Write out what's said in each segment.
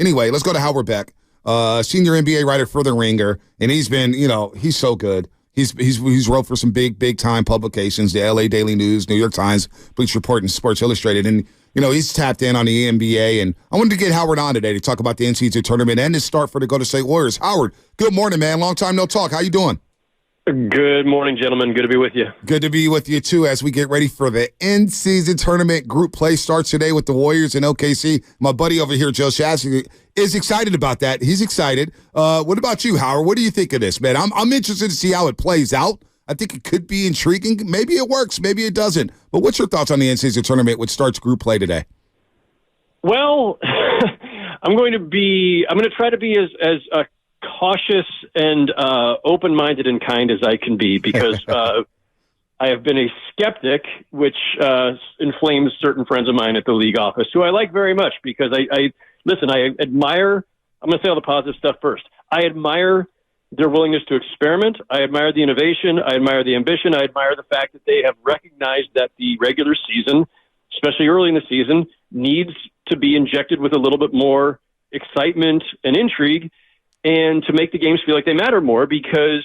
Anyway, let's go to Howard Beck, senior NBA writer for The Ringer, and he's been, he's so good. He's wrote for some big time publications, the LA Daily News, New York Times, Bleacher Report, and Sports Illustrated, and he's tapped in on the NBA. And I wanted to get Howard on today to talk about the NCAA tournament and his start for the Golden State Warriors. Howard, good morning, man. Long time no talk. How you doing? Good morning, gentlemen. Good to be with you. Good to be with you, too, as we get ready for the in-season tournament. Group play starts today with the Warriors and OKC. My buddy over here, Joe Shasky, is excited about that. He's excited. What about you, Howard? What do you think of this, man? I'm interested to see how it plays out. I think it could be intriguing. Maybe it works. Maybe it doesn't. But what's your thoughts on the in-season tournament, which starts group play today? Well, I'm going to try to be as cautious and open-minded and kind as I can be, because I have been a skeptic, which inflames certain friends of mine at the league office, who I like very much, because I admire, I'm going to say all the positive stuff first. I admire their willingness to experiment. I admire the innovation. I admire the ambition. I admire the fact that they have recognized that the regular season, especially early in the season, needs to be injected with a little bit more excitement and intrigue, and to make the games feel like they matter more, because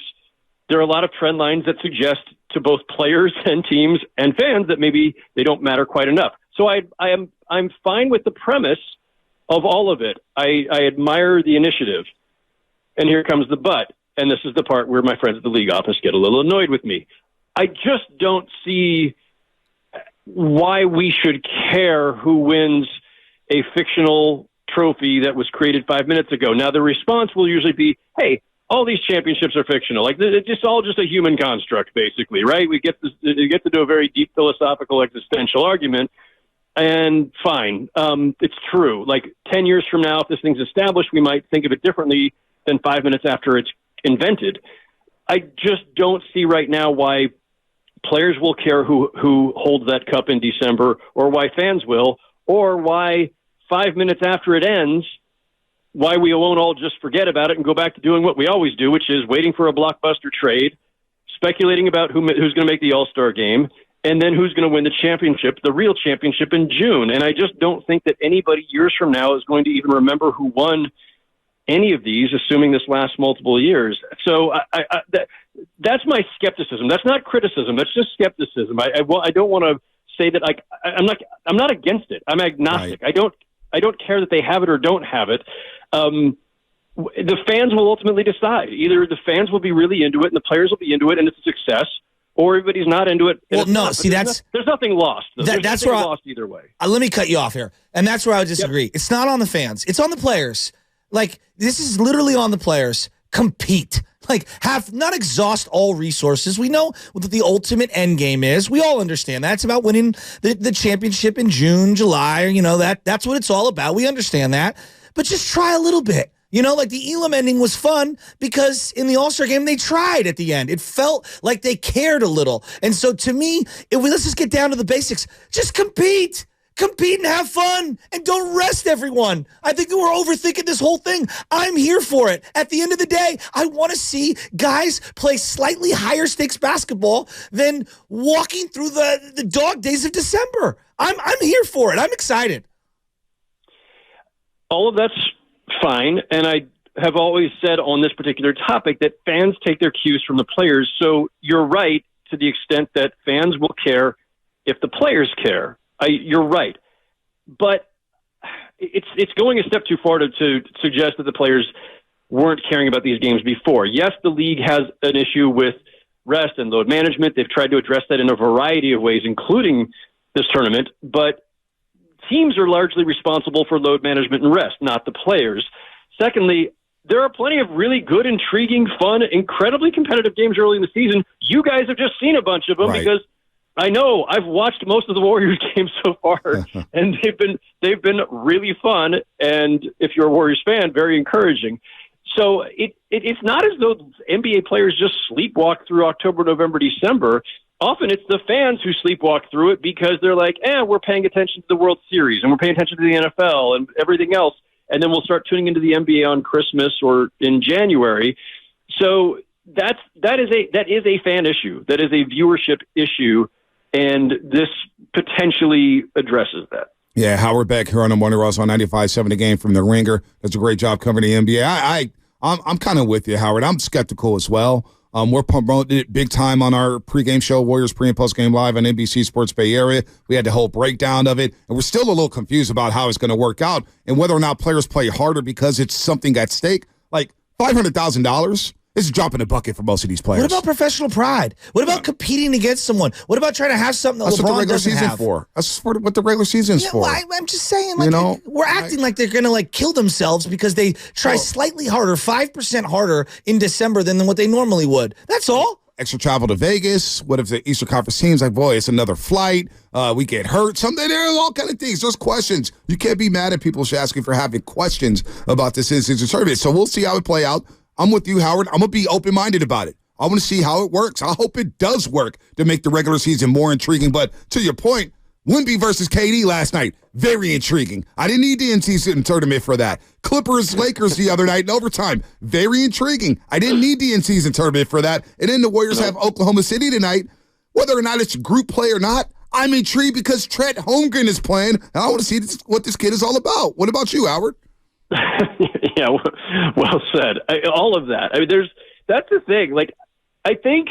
there are a lot of trend lines that suggest to both players and teams and fans that maybe they don't matter quite enough. So I'm fine with the premise of all of it. I admire the initiative. And here comes the but, and this is the part where my friends at the league office get a little annoyed with me. I just don't see why we should care who wins a fictional trophy that was created 5 minutes ago. Now, the response will usually be, hey, all these championships are fictional. Like, it's just all just a human construct, basically, right? We get to do a very deep philosophical existential argument, and fine. It's true. Like, 10 years from now, if this thing's established, we might think of it differently than 5 minutes after it's invented. I just don't see right now why players will care who holds that cup in December, or why fans will, or why 5 minutes after it ends, why we won't all just forget about it and go back to doing what we always do, which is waiting for a blockbuster trade, speculating about who's going to make the All-Star game, and then who's going to win the championship, the real championship, in June. And I just don't think that anybody years from now is going to even remember who won any of these, assuming this lasts multiple years. So that's my skepticism. That's not criticism. That's just skepticism. I don't want to say that I'm not against it. I'm agnostic. Right. I don't care that they have it or don't have it. The fans will ultimately decide. Either the fans will be really into it and the players will be into it and it's a success, or everybody's not into it. Well, no, see, there's nothing lost. That's where lost either way. Let me cut you off here. And that's where I would disagree. Yep. It's not on the fans. It's on the players. Like, this is literally on the players. Compete. Like, not exhaust all resources. We know what the ultimate end game is. We all understand that. It's about winning the championship in June, July. That's what it's all about. We understand that. But just try a little bit. Like the Elam ending was fun because in the All-Star game, they tried at the end. It felt like they cared a little. And so to me, let's just get down to the basics. Just compete. Compete and have fun, and don't rest everyone. I think that we're overthinking this whole thing. I'm here for it. At the end of the day, I want to see guys play slightly higher stakes basketball than walking through the dog days of December. I'm here for it. I'm excited. All of that's fine, and I have always said on this particular topic that fans take their cues from the players. So you're right to the extent that fans will care if the players care. You're right, but it's going a step too far to suggest that the players weren't caring about these games before. Yes, the league has an issue with rest and load management. They've tried to address that in a variety of ways, including this tournament, but teams are largely responsible for load management and rest, not the players. Secondly, there are plenty of really good, intriguing, fun, incredibly competitive games early in the season. You guys have just seen a bunch of them because I know I've watched most of the Warriors games so far, and they've been really fun. And if you're a Warriors fan, very encouraging. So it's not as though NBA players just sleepwalk through October, November, December. Often it's the fans who sleepwalk through it because they're like, we're paying attention to the World Series and we're paying attention to the NFL and everything else. And then we'll start tuning into the NBA on Christmas or in January. So that is a fan issue. That is a viewership issue. And this potentially addresses that. Yeah, Howard Beck here on the Morning Ross on 95.7 The Game from the Ringer. Does a great job covering the NBA. I'm kind of with you, Howard. I'm skeptical as well. We're promoting it big time on our pregame show, Warriors Pre- and Post Game Live on NBC Sports Bay Area. We had the whole breakdown of it, and we're still a little confused about how it's going to work out and whether or not players play harder because it's something at stake. Like $500,000 is a drop in the bucket for most of these players. What about professional pride? What about competing against someone? What about trying to have something that That's LeBron what the regular doesn't season have? for. That's what the regular season's for. Well, I'm just saying, like, we're acting like they're going to like kill themselves because they try slightly harder, 5% harder in December than what they normally would. That's all. Extra travel to Vegas. What if the Eastern Conference team's like, boy, it's another flight. We get hurt. Something there's all kind of things. There's questions. You can't be mad at people asking for having questions about this in-season tournament. So we'll see how it play out. I'm with you, Howard. I'm going to be open-minded about it. I want to see how it works. I hope it does work to make the regular season more intriguing. But to your point, Wemby versus KD last night, very intriguing. I didn't need the in-season tournament for that. Clippers-Lakers the other night in overtime, very intriguing. I didn't need the in-season tournament for that. And then the Warriors have Oklahoma City tonight. Whether or not it's group play or not, I'm intrigued because Trent Holmgren is playing, and I want to see what this kid is all about. What about you, Howard? Yeah, well said. All of that. I mean, that's the thing. Like, I think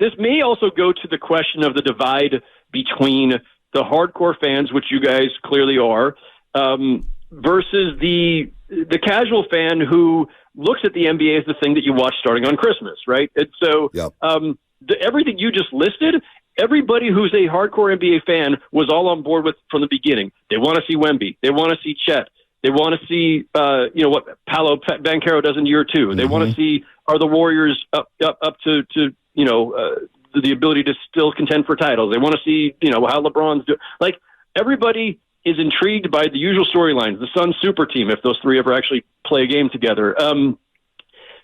this may also go to the question of the divide between the hardcore fans, which you guys clearly are, versus the casual fan who looks at the NBA as the thing that you watch starting on Christmas, right? And so everything you just listed, everybody who's a hardcore NBA fan was all on board with from the beginning. They want to see Wemby. They want to see Chet. They want to see, what Paolo Banchero does in year two. Mm-hmm. They want to see, are the Warriors up to the ability to still contend for titles. They want to see, how LeBron's doing. Like, everybody is intrigued by the usual storylines, the Suns super team, if those three ever actually play a game together.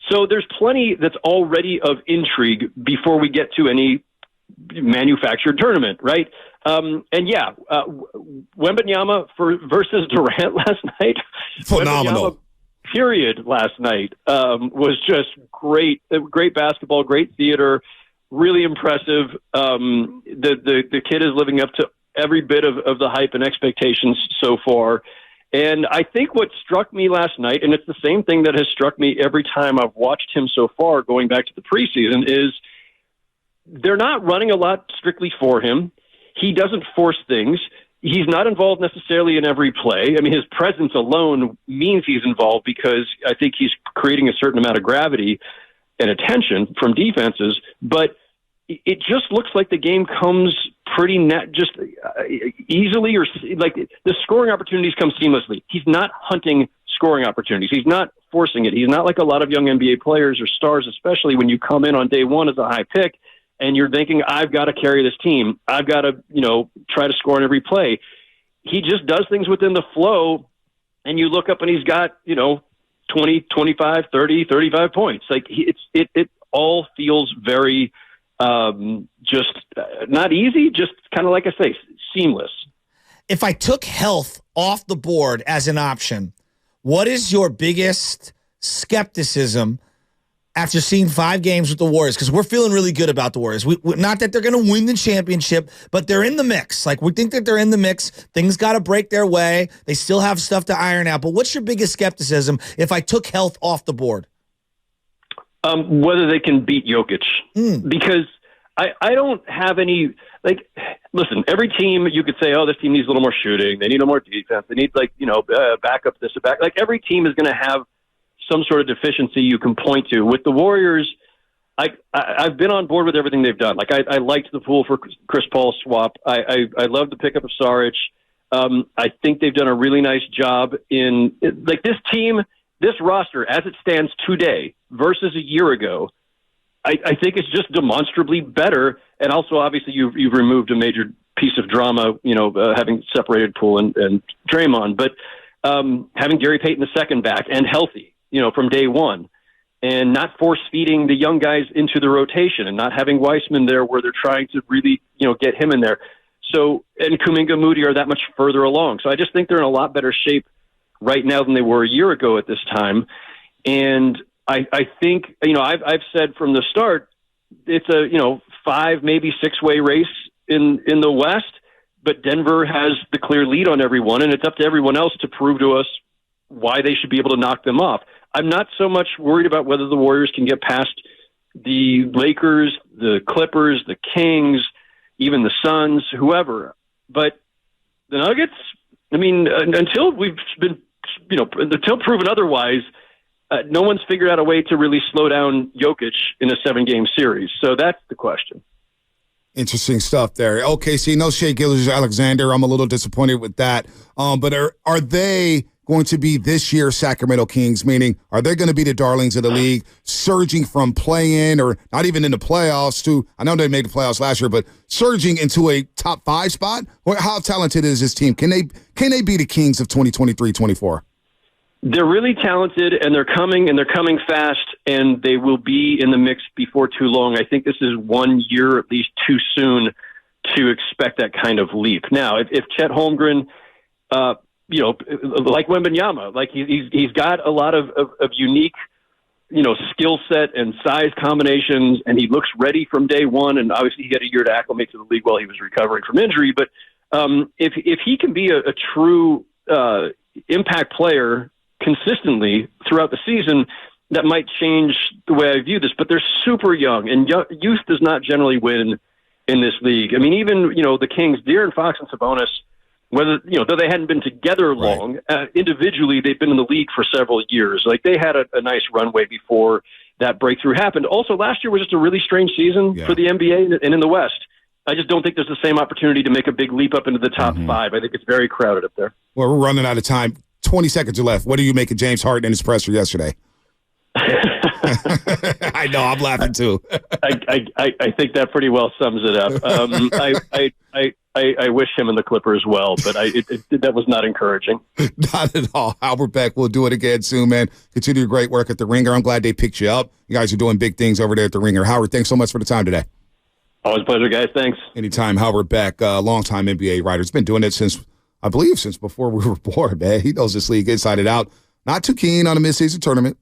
So there's plenty that's already of intrigue before we get to any manufactured tournament, right? Wembanyama versus Durant last night. Phenomenal. Wembanyama, period, last night was just great. Great basketball, great theater, really impressive. The kid is living up to every bit of the hype and expectations so far. And I think what struck me last night, and it's the same thing that has struck me every time I've watched him so far, going back to the preseason, is they're not running a lot strictly for him. He doesn't force things. He's not involved necessarily in every play. I mean, his presence alone means he's involved because I think he's creating a certain amount of gravity and attention from defenses. But it just looks like the game comes pretty easily, or like the scoring opportunities come seamlessly. He's not hunting scoring opportunities. He's not forcing it. He's not like a lot of young NBA players or stars, especially when you come in on day one as a high pick and you're thinking, I've got to carry this team. I've got to, try to score on every play. He just does things within the flow, and you look up and he's got, 20, 25, 30, 35 points. Like it all feels very just not easy, just kind of like I say, seamless. If I took health off the board as an option, what is your biggest skepticism after seeing 5 games with the Warriors? Because we're feeling really good about the Warriors. Not that they're going to win the championship, but they're in the mix. Like, we think that they're in the mix. Things got to break their way. They still have stuff to iron out. But what's your biggest skepticism if I took health off the board? Whether they can beat Jokic. Because I don't have any, listen, every team you could say, oh, this team needs a little more shooting. They need a little more defense. They need, back up this or back. Like, every team is going to have some sort of deficiency you can point to. With the Warriors, I've been on board with everything they've done. Like, I liked the pool for Chris Paul swap. I love the pickup of Saric. I think they've done a really nice job in this team, this roster as it stands today versus a year ago. I think it's just demonstrably better. And also, obviously, you've removed a major piece of drama, having separated Poole and Draymond, but having Gary Payton II back and healthy, from day one, and not force feeding the young guys into the rotation, and not having Weissman there where they're trying to really, get him in there. So, and Kuminga, Moody are that much further along. So I just think they're in a lot better shape right now than they were a year ago at this time. And I think, I've said from the start, it's a, 5, maybe 6-way race in the West. but Denver has the clear lead on everyone, and it's up to everyone else to prove to us why they should be able to knock them off. I'm not so much worried about whether the Warriors can get past the Lakers, the Clippers, the Kings, even the Suns, whoever. But the Nuggets, I mean, until we've been, until proven otherwise, no one's figured out a way to really slow down Jokic in a 7-game series. So that's the question. Interesting stuff there. OKC, no Shea Gilgeous-Alexander. I'm a little disappointed with that. But are they going to be this year's Sacramento Kings, meaning are they going to be the darlings of the league, surging from play-in or not even in the playoffs to, I know they made the playoffs last year, but surging into a top 5 spot? How talented is this team? Can they be the Kings of 2023-24? They're really talented, and they're coming fast, and they will be in the mix before too long. I think this is 1 year at least too soon to expect that kind of leap. Now, if Chet Holmgren, like Wembanyama, like he's got a lot of unique, skill set and size combinations, and he looks ready from day one. And obviously, he had a year to acclimate to the league while he was recovering from injury. But if he can be a true impact player consistently throughout the season, that might change the way I view this. But they're super young, and youth does not generally win in this league. I mean, even the Kings, De'Aaron Fox and Sabonis, whether though they hadn't been together long, individually they've been in the league for several years. Like they had a nice runway before that breakthrough happened. Also, last year was just a really strange season for the NBA and in the West. I just don't think there's the same opportunity to make a big leap up into the top 5. I think it's very crowded up there. Well, we're running out of time. 20 seconds left. What do you make of James Harden and his presser yesterday? I know, I'm laughing too. I think that pretty well sums it up. I wish him and the Clippers well, but that was not encouraging. Not at all. Albert Beck, we'll do it again soon, man. Continue your great work at the Ringer. I'm glad they picked you up. You guys are doing big things over there at the Ringer. Howard, thanks so much for the time today. Always a pleasure, guys. Thanks. Anytime. Howard Beck, longtime NBA writer. He's been doing it since before we were born, man. He knows this league inside and out. Not too keen on a mid-season tournament.